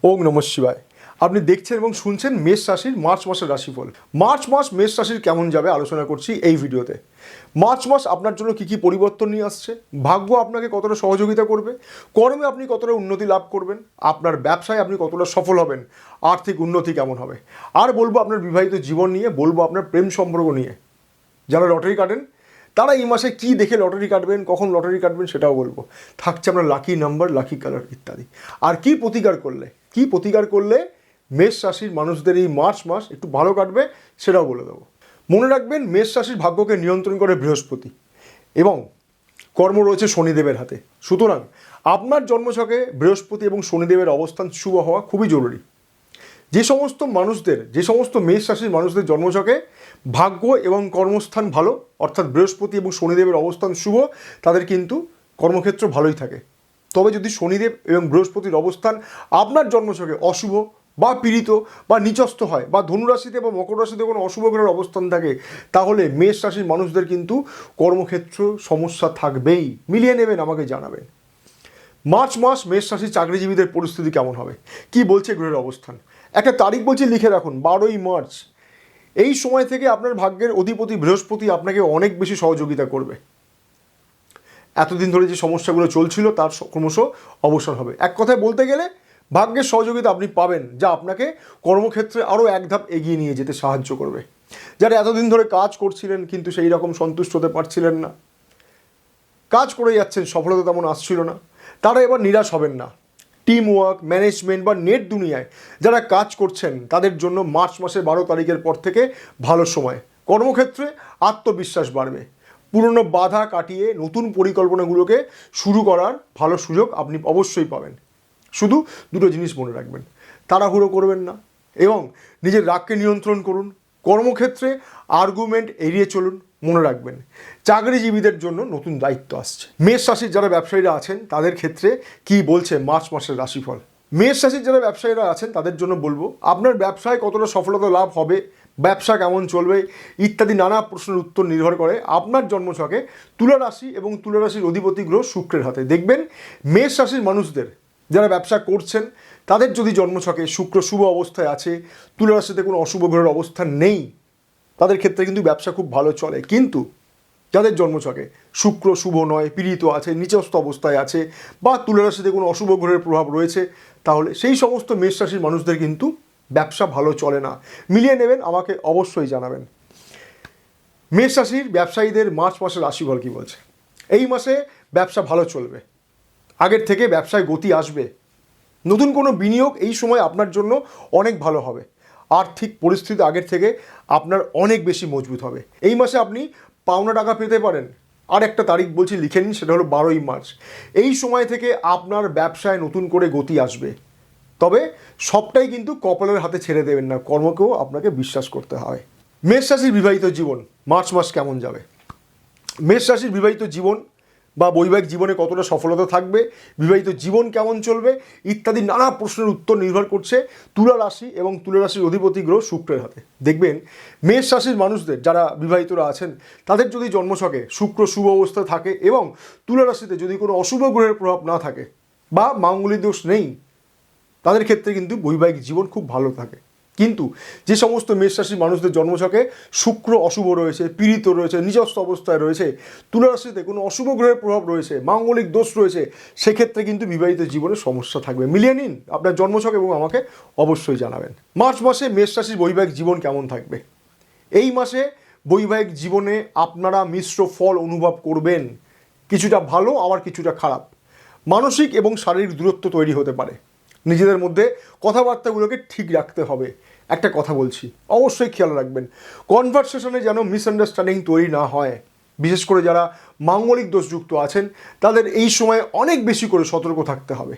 ওং নমঃ শিবায়। আপনি দেখছেন এবং শুনছেন মেষ রাশির মার্চ মাসের রাশিফল। মার্চ মাস মেষ রাশির কেমন যাবে আলোচনা করছি এই ভিডিওতে। মার্চ মাস আপনার জন্য কী কী পরিবর্তন নিয়ে আসছে, ভাগ্য আপনাকে কতটা সহযোগিতা করবে, কর্মে আপনি কতটা উন্নতি লাভ করবেন, আপনার ব্যবসায় আপনি কতটা সফল হবেন, আর্থিক উন্নতি কেমন হবে, আর বলবো আপনার বিবাহিত জীবন নিয়ে, বলবো আপনার প্রেম সম্পর্ক নিয়ে। যারা লটারি কাটেন তারা এই মাসে কী দেখে লটারি কাটবেন, কখন লটারি কাটবেন সেটাও বলবো। থাকছে আপনার লাকি নাম্বার, লাকি কালার ইত্যাদি। আর কী প্রতিকার করলে মেষ রাশির মানুষদের এই মার্চ মাস একটু ভালো কাটবে সেটাও বলে দেবো। মনে রাখবেন, মেষ রাশির ভাগ্যকে নিয়ন্ত্রণ করে বৃহস্পতি এবং কর্ম রয়েছে শনিদেবের হাতে। সুতরাং আপনার জন্মছকে বৃহস্পতি এবং শনিদেবের অবস্থান শুভ হওয়া খুবই জরুরি। যে সমস্ত মেষ রাশির মানুষদের জন্মছকে ভাগ্য এবং কর্মস্থান ভালো, অর্থাৎ বৃহস্পতি এবং শনিদেবের অবস্থান শুভ, তাদের কিন্তু কর্মক্ষেত্র ভালোই থাকে। তবে যদি শনিদেব এবং বৃহস্পতির অবস্থান আপনার জন্মছকে অশুভ বা পীড়িত বা নিচস্থ হয়, বা ধনুরাশিতে বা মকর রাশিতে কোনো অশুভ গ্রহের অবস্থান থাকে, তাহলে মেষ রাশির মানুষদের কিন্তু কর্মক্ষেত্র সমস্যা থাকবেই। মিলিয়ে নেবেন, আমাকে জানাবেন। মার্চ মাস মেষ রাশির চাকরিজীবীদের পরিস্থিতি কেমন হবে, কি বলছে গ্রহের অবস্থান। একটা তারিখ বলছি, লিখে রাখুন, 12ই মার্চ। এই সময় থেকে আপনার ভাগ্যের অধিপতি বৃহস্পতি আপনাকে অনেক বেশি সহযোগিতা করবে। এতদিন ধরে যে সমস্যাগুলো চলছিল তার ক্রমশ অবসান হবে। এক কথায় বলতে গেলে ভাগ্যের সহযোগিতা আপনি পাবেন, যা আপনাকে কর্মক্ষেত্রে আরও এক ধাপ এগিয়ে নিয়ে যেতে সাহায্য করবে। যারা এতদিন ধরে কাজ করছিলেন কিন্তু সেই রকম সন্তুষ্ট হতে পারছিলেন না, কাজ করে যাচ্ছেন, সফলতা তেমন আসছিল না, তারা এবার নিরাশ হবেন না। টিম ওয়ার্ক, ম্যানেজমেন্ট বা নেট দুনিয়ায় যারা কাজ করছেন তাদের জন্য মার্চ মাসের 12 তারিখের পর থেকে ভালো সময়। কর্মক্ষেত্রে আত্মবিশ্বাস বাড়বে। পুরনো বাধা কাটিয়ে নতুন পরিকল্পনাগুলোকে শুরু করার ভালো সুযোগ আপনি অবশ্যই পাবেন। শুধু দুটো জিনিস মনে রাখবেন, তাড়াহুড়ো করবেন না এবং নিজের রাগকে নিয়ন্ত্রণ করুন। কর্মক্ষেত্রে আর্গুমেন্ট এড়িয়ে চলুন। মনে রাখবেন, চাকরিজীবীদের জন্য নতুন দায়িত্ব আসছে। মেষ রাশির যারা ব্যবসায়ীরা আছেন তাদের ক্ষেত্রে কি বলছে মার্চ মাসের রাশিফল। মেষ রাশির যারা ব্যবসায়ীরা আছেন তাদের জন্য বলবো, আপনার ব্যবসায় কতটা সফলতা লাভ হবে, ব্যবসা কেমন চলবে ইত্যাদি নানা প্রশ্নের উত্তর নির্ভর করে আপনার জন্মছকে তুলা রাশি এবং তুলা রাশির অধিপতি গ্রহ শুক্রের হাতে। দেখবেন, মেষ রাশির মানুষদের যারা ব্যবসা করছেন তাদের যদি জন্মছকে শুক্র শুভ অবস্থায় আছে, তুলা রাশিতে কোনো অশুভ গ্রহের অবস্থান নেই, তাদের ক্ষেত্রে কিন্তু ব্যবসা খুব ভালো চলে। কিন্তু যাদের জন্মছকে শুক্র শুভ নয়, পীড়িত আছে, নিচস্থ অবস্থায় আছে, বা তুলা রাশিতে কোনো অশুভ গ্রহের প্রভাব রয়েছে, তাহলে সেই সমস্ত মেষ রাশির মানুষদের কিন্তু ব্যবসা ভালো চলে না। মিলিয়ে নেবেন, আমাকে অবশ্যই জানাবেন। মেষ রাশির ব্যবসায়ীদের মার্চ মাসের রাশিফল কী বলছে। এই মাসে ব্যবসা ভালো চলবে, আগের থেকে ব্যবসায় গতি আসবে। নতুন কোনো বিনিয়োগ এই সময় আপনার জন্য অনেক ভালো হবে। আর্থিক পরিস্থিতি আগের থেকে আপনার অনেক বেশি মজবুত হবে। এই মাসে আপনি পাওনা টাকা পেতে পারেন। আর একটা তারিখ বলছি, লিখে নিন, সেটা হলো 12ই মার্চ। এই সময় থেকে আপনার ব্যবসায় নতুন করে গতি আসবে। তবে সবটাই কিন্তু কপালের হাতে ছেড়ে দেবেন না, কর্মকেও আপনাকে বিশ্বাস করতে হবে। মেষ রাশির বিবাহিত জীবন মার্চ মাস কেমন যাবে। মেষ রাশির বিবাহিত জীবন বা বৈবাহিক জীবনে কতটা সফলতা থাকবে, বিবাহিত জীবন কেমন চলবে ইত্যাদি নানা প্রশ্নের উত্তর নির্ভর করছে তুলা রাশি এবং তুলা রাশির অধিপতি গ্রহ শুক্রের হাতে। দেখবেন, মেষ রাশির মানুষদের যারা বিবাহিতরা আছেন তাদের যদি জন্মছকে শুক্র শুভ অবস্থা থাকে এবং তুলা রাশিতে যদি কোনো অশুভ গ্রহের প্রভাব না থাকে বা মাঙ্গলিক দোষ নেই, তাদের ক্ষেত্রে কিন্তু বৈবাহিক জীবন খুব ভালো থাকে। কিন্তু যে সমস্ত মেষ রাশির মানুষদের জন্মছকে শুক্র অশুভ রয়েছে, পীড়িত রয়েছে, নিজস্ব অবস্থায় রয়েছে, তুলা রাশিতে কোনো অশুভ গ্রহের প্রভাব রয়েছে, মাঙ্গলিক দোষ রয়েছে, সেক্ষেত্রে কিন্তু বিবাহিত জীবনে সমস্যা থাকবে। মিলিয়ে নিন আপনার জন্মছক এবং আমাকে অবশ্যই জানাবেন। মার্চ মাসে মেষ রাশির বৈবাহিক জীবন কেমন থাকবে। এই মাসে বৈবাহিক জীবনে আপনারা মিশ্র ফল অনুভব করবেন, কিছুটা ভালো আবার কিছুটা খারাপ। মানসিক এবং শারীরিক দূরত্ব তৈরি হতে পারে। নিজেদের মধ্যে কথাবার্তাগুলোকে ঠিক রাখতে হবে। একটা কথা বলছি, অবশ্যই খেয়াল রাখবেন, কনভারসেশনে যেন মিসআন্ডারস্ট্যান্ডিং তৈরি না হয়। বিশেষ করে যারা মাঙ্গলিক দোষযুক্ত আছেন তাদের এই সময় অনেক বেশি করে সতর্ক থাকতে হবে।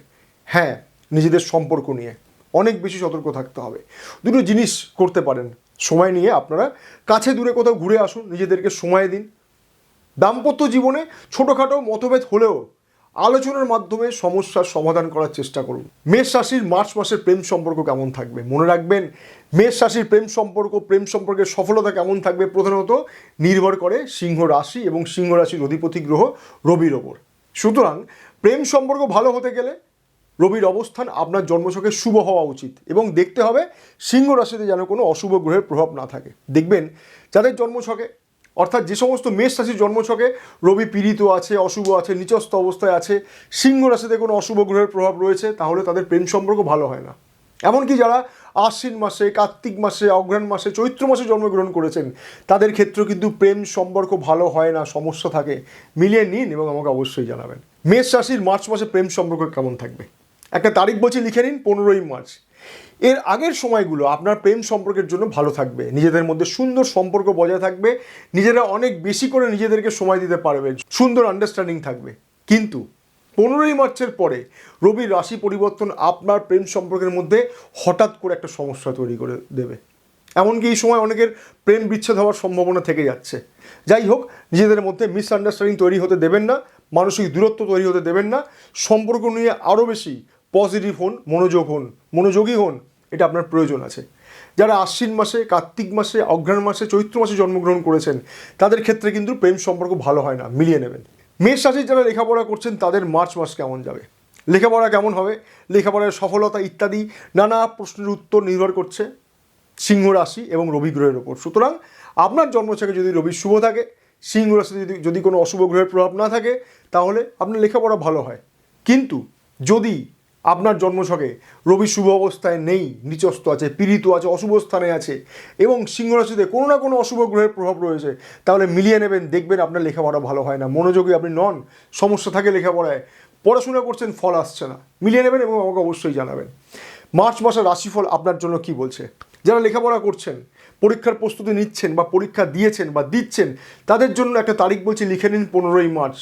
হ্যাঁ, নিজেদের সম্পর্ক নিয়ে অনেক বেশি সতর্ক থাকতে হবে। দুটো জিনিস করতে পারেন, সময় নিয়ে আপনারা কাছে দূরে কোথাও ঘুরে আসুন, নিজেদেরকে সময় দিন। দাম্পত্য জীবনে ছোটোখাটো মতভেদ হলেও আলোচনার মাধ্যমে সমস্যার সমাধান করার চেষ্টা করুন। মেষ রাশির মার্চ মাসের প্রেম সম্পর্ক কেমন থাকবে। মনে রাখবেন, মেষ রাশির প্রেম সম্পর্কের সফলতা কেমন থাকবে প্রধানত নির্ভর করে সিংহ রাশি এবং সিংহ রাশির অধিপতি গ্রহ রবির ওপর। সুতরাং প্রেম সম্পর্ক ভালো হতে গেলে রবির অবস্থান আপনার জন্মছকে শুভ হওয়া উচিত এবং দেখতে হবে সিংহ রাশিতে যেন কোনো অশুভ গ্রহের প্রভাব না থাকে। দেখবেন যাদের জন্মছকে অর্থাৎ যে সমস্ত মেষ রাশির জন্মছকে রবি পীড়িত আছে, অশুভ আছে, নিচস্থ অবস্থায় আছে, সিংহ রাশিতে কোনো অশুভ গ্রহের প্রভাব রয়েছে, তাহলে তাদের প্রেম সম্পর্ক ভালো হয় না। এমনকি যারা আশ্বিন মাসে, কার্তিক মাসে, অঘ্রাণ মাসে, চৈত্র মাসে জন্মগ্রহণ করেছেন তাদের ক্ষেত্রেও কিন্তু প্রেম সম্পর্ক ভালো হয় না, সমস্যা থাকে। মিলিয়ে নিন এবং আমাকে অবশ্যই জানাবেন। মেষ রাশির মার্চ মাসে প্রেম সম্পর্ক কেমন থাকবে একটা তারিখ বলছি, লিখে নিন 15ই মার্চ। এর আগের সময়গুলো আপনার প্রেম সম্পর্কের জন্য ভালো থাকবে, নিজেদের মধ্যে সুন্দর সম্পর্ক বজায় থাকবে, নিজেরা অনেক বেশি করে নিজেদেরকে সময় দিতে পারবেন, সুন্দর আন্ডারস্ট্যান্ডিং থাকবে। কিন্তু 15ই মার্চের পরে রবির রাশি পরিবর্তন আপনার প্রেম সম্পর্কের মধ্যে হঠাৎ করে একটা সমস্যা তৈরি করে দেবে। এমনকি এই সময় অনেকের প্রেম বিচ্ছেদ হওয়ার সম্ভাবনা থেকে যাচ্ছে। যাই হোক, নিজেদের মধ্যে মিসআন্ডারস্ট্যান্ডিং তৈরি হতে দেবেন না, মানসিক দূরত্ব তৈরি হতে দেবেন না, সম্পর্ক নিয়ে আরও বেশি পজিটিভ হন, মনোযোগী হন, এটা আপনার প্রয়োজন আছে। যারা আশ্বিন মাসে, কার্তিক মাসে, অঘ্রাণ মাসে, চৈত্র মাসে জন্মগ্রহণ করেছেন তাদের ক্ষেত্রে কিন্তু প্রেম সম্পর্ক ভালো হয় না, মিলিয়ে নেবেন। মেষ রাশির যারা লেখাপড়া করছেন তাদের মার্চ মাস কেমন যাবে, লেখাপড়া কেমন হবে, লেখাপড়ার সফলতা ইত্যাদি নানা প্রশ্নের উত্তর নির্ভর করছে সিংহ রাশি এবং রবি গ্রহের ওপর। সুতরাং আপনার জন্মছকে যদি রবি শুভ থাকে, সিংহ রাশিতে যদি কোনো অশুভ গ্রহের প্রভাব না থাকে, তাহলে আপনার লেখাপড়া ভালো হয়। কিন্তু যদি আপনার জন্মছকে রবি শুভ অবস্থায় নেই, নিচস্থ আছে, পীড়িত আছে, অশুভ স্থানে আছে এবং সিংহ রাশিতে কোনো না কোনো অশুভ গ্রহের প্রভাব রয়েছে, তাহলে মিলিয়ে নেবেন, দেখবেন আপনার লেখাপড়া ভালো হয় না, মনোযোগী আপনি নন, সমস্যা থাকে লেখাপড়ায়, পড়াশোনা করছেন ফল আসছে না। মিলিয়ে নেবেন এবং আমাকে অবশ্যই জানাবেন। মার্চ মাসের রাশিফল আপনার জন্য কি বলছে? যারা লেখাপড়া করছেন, পরীক্ষার প্রস্তুতি নিচ্ছেন বা পরীক্ষা দিয়েছেন বা দিচ্ছেন, তাদের জন্য একটা তারিখ বলছি, লিখে নিন 15ই মার্চ।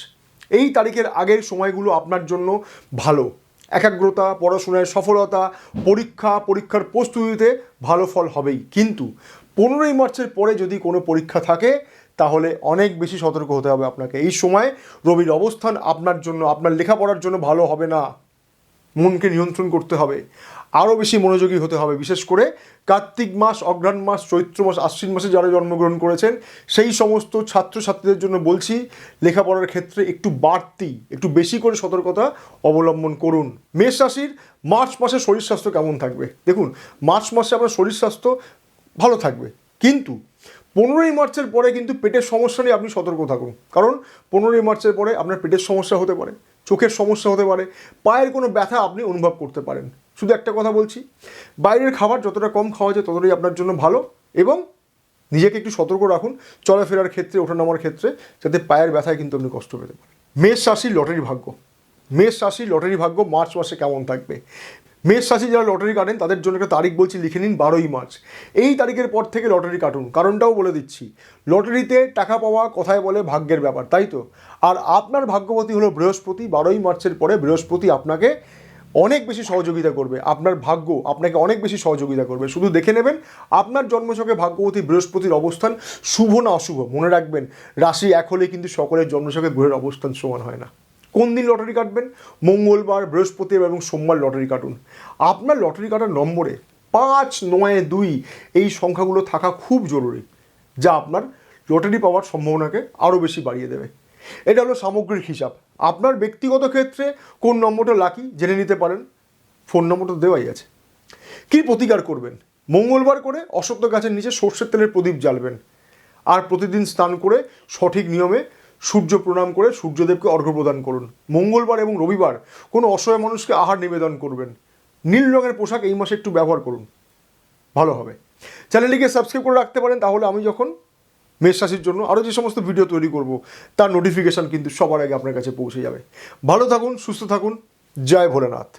এই তারিখের আগের সময়গুলো আপনার জন্য ভালো। একাগ্রতা, পড়াশোনায় সফলতা, পরীক্ষার প্রস্তুতিতে ভালো ফল হবেই। কিন্তু 15ই মার্চের পরে যদি কোনো পরীক্ষা থাকে তাহলে অনেক বেশি সতর্ক হতে হবে আপনাকে। এই সময় রবির অবস্থান আপনার জন্য, আপনার লেখাপড়ার জন্য ভালো হবে না। মনকে নিয়ন্ত্রণ করতে হবে, আরও বেশি মনোযোগী হতে হবে। বিশেষ করে কার্তিক মাস, অঘ্রাণ মাস, চৈত্র মাস, আশ্বিন মাসে যারা জন্মগ্রহণ করেছেন সেই সমস্ত ছাত্রছাত্রীদের জন্য বলছি, লেখাপড়ার ক্ষেত্রে একটু বেশি করে সতর্কতা অবলম্বন করুন। মেষ রাশির মার্চ মাসে শরীর স্বাস্থ্য কেমন থাকবে? দেখুন, মার্চ মাসে আপনার শরীর স্বাস্থ্য ভালো থাকবে, কিন্তু 15ই মার্চের পরে কিন্তু পেটের সমস্যা নিয়ে আপনি সতর্ক থাকুন। কারণ 15ই মার্চের পরে আপনার পেটের সমস্যা হতে পারে, চোখের সমস্যা হতে পারে, পায়ের কোনো ব্যথা আপনি অনুভব করতে পারেন। শুধু একটা কথা বলছি, বাইরের খাবার যতটা কম খাওয়া যায় ততটাই আপনার জন্য ভালো এবং নিজেকে একটু সতর্ক রাখুন চলাফেরার ক্ষেত্রে, ওঠানামার ক্ষেত্রে, যাতে পায়ের ব্যথায় কিন্তু আপনি কষ্ট পেতে পারেন। মেষ রাশির লটারি ভাগ্য মার্চ মাসে কেমন থাকবে? মেষ রাশি যারা লটারি কাটেন তাদের জন্য একটা তারিখ বলছি, লিখে নিন 12ই মার্চ। এই তারিখের পর থেকে লটারি কাটুন। কারণটাও বলে দিচ্ছি, লটারিতে টাকা পাওয়া কথায় বলে ভাগ্যের ব্যাপার, তাই তো? আর আপনার ভাগ্যবতী হলো বৃহস্পতি। 12ই মার্চের পরে বৃহস্পতি আপনাকে অনেক বেশি সহযোগিতা করবে, আপনার ভাগ্য আপনাকে অনেক বেশি সহযোগিতা করবে। শুধু দেখে নেবেন আপনার জন্মছকে ভাগ্যবতী বৃহস্পতির অবস্থান শুভ না অশুভ। মনে রাখবেন, রাশি এক হলে কিন্তু সকলের জন্মছকে গ্রহের অবস্থান সমান হয় না। কোন দিন লটারি কাটবেন? মঙ্গলবার, বৃহস্পতিবার এবং সোমবার লটারি কাটুন। আপনার লটারি কাটার নম্বরে 5, 9, 2 এই সংখ্যাগুলো থাকা খুব জরুরি, যা আপনার লটারি পাওয়ার সম্ভাবনাকে আরও বেশি বাড়িয়ে দেবে। এটা হলো সামগ্রিক হিসাব। আপনার ব্যক্তিগত ক্ষেত্রে কোন নম্বরটা লাকি জেনে নিতে পারেন, ফোন নম্বরটা দেওয়াই আছে। কী প্রতিকার করবেন? মঙ্গলবার করে অশ্বত্থ গাছের নিচে সর্ষের তেলের প্রদীপ জ্বালবেন আর প্রতিদিন স্নান করে সঠিক নিয়মে সূর্য প্রণাম করে সূর্যদেবকে অর্ঘ্য প্রদান করুন। মঙ্গলবার এবং রবিবার কোনো অসহায় মানুষকে আহার নিবেদন করবেন। নীল রঙের পোশাক এই মাসে একটু ব্যবহার করুন, ভালো হবে। চ্যানেলটিকে সাবস্ক্রাইব করে রাখতে পারেন, তাহলে আমি যখন মেষ রাশির জন্য আরও যে সমস্ত ভিডিও তৈরি করব তার নোটিফিকেশান কিন্তু সবার আগে আপনার কাছে পৌঁছে যাবে। ভালো থাকুন, সুস্থ থাকুন, জয় ভোলেনাথ।